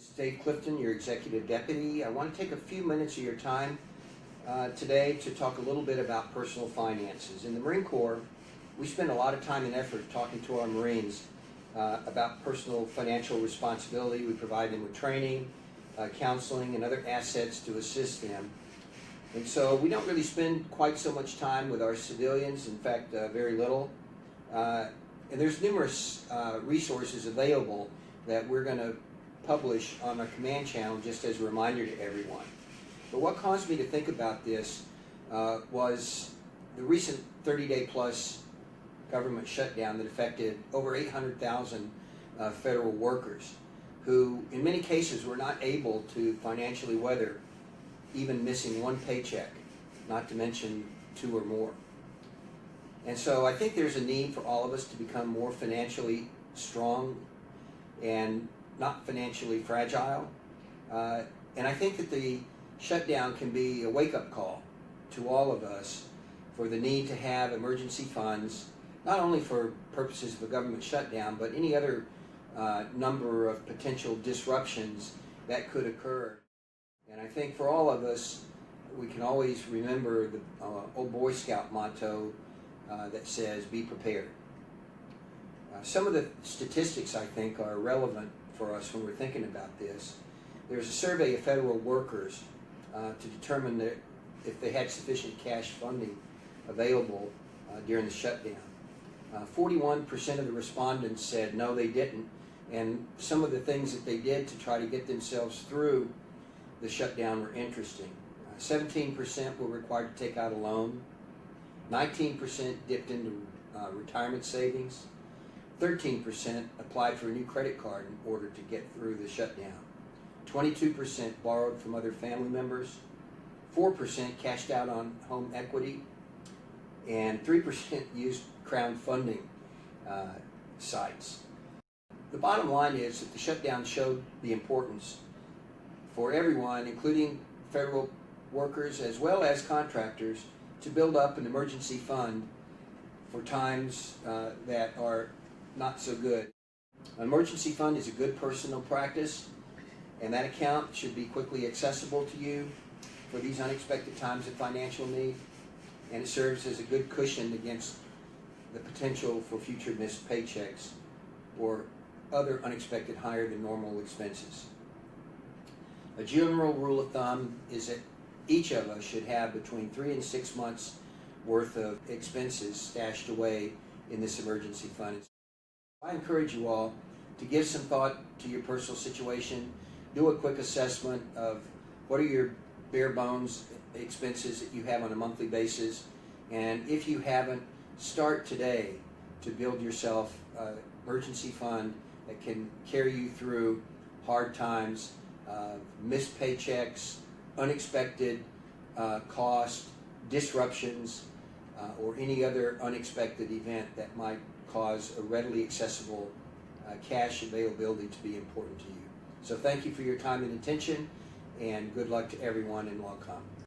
This is Dave Clifton, your Executive Deputy. I want to take a few minutes of your time today to talk a little bit about personal finances. In the Marine Corps, we spend a lot of time and effort talking to our Marines about personal financial responsibility. We provide them with training, counseling, and other assets to assist them. And so we don't really spend quite so much time with our civilians, in fact, very little. And there's numerous resources available that we're going to publish on our command channel just as a reminder to everyone. But what caused me to think about this was the recent 30-day plus government shutdown that affected over 800,000 federal workers who in many cases were not able to financially weather even missing one paycheck, not to mention two or more. And so I think there's a need for all of us to become more financially strong and not financially fragile. And I think that the shutdown can be a wake-up call to all of us for the need to have emergency funds, not only for purposes of a government shutdown, but any other number of potential disruptions that could occur. And I think for all of us, we can always remember the old Boy Scout motto that says, be prepared. Some of the statistics, I think, are relevant for us when we're thinking about this. There's a survey of federal workers to determine that if they had sufficient cash funding available during the shutdown. 41% of the respondents said no, they didn't, and some of the things that they did to try to get themselves through the shutdown were interesting. 17% were required to take out a loan. 19% dipped into retirement savings. 13% applied for a new credit card in order to get through the shutdown. 22% borrowed from other family members. 4% cashed out on home equity. And 3% used crowdfunding sites. The bottom line is that the shutdown showed the importance for everyone, including federal workers as well as contractors, to build up an emergency fund for times that are not so good. An emergency fund is a good personal practice, and that account should be quickly accessible to you for these unexpected times of financial need, and it serves as a good cushion against the potential for future missed paychecks or other unexpected higher than normal expenses. A general rule of thumb is that each of us should have between 3 and 6 months worth of expenses stashed away in this emergency fund. I encourage you all to give some thought to your personal situation, do a quick assessment of what are your bare bones expenses that you have on a monthly basis, and if you haven't, start today to build yourself an emergency fund that can carry you through hard times, missed paychecks, unexpected cost, disruptions, or any other unexpected event that might cause a readily accessible cash availability to be important to you. So thank you for your time and attention, and good luck to everyone in LOGCOM.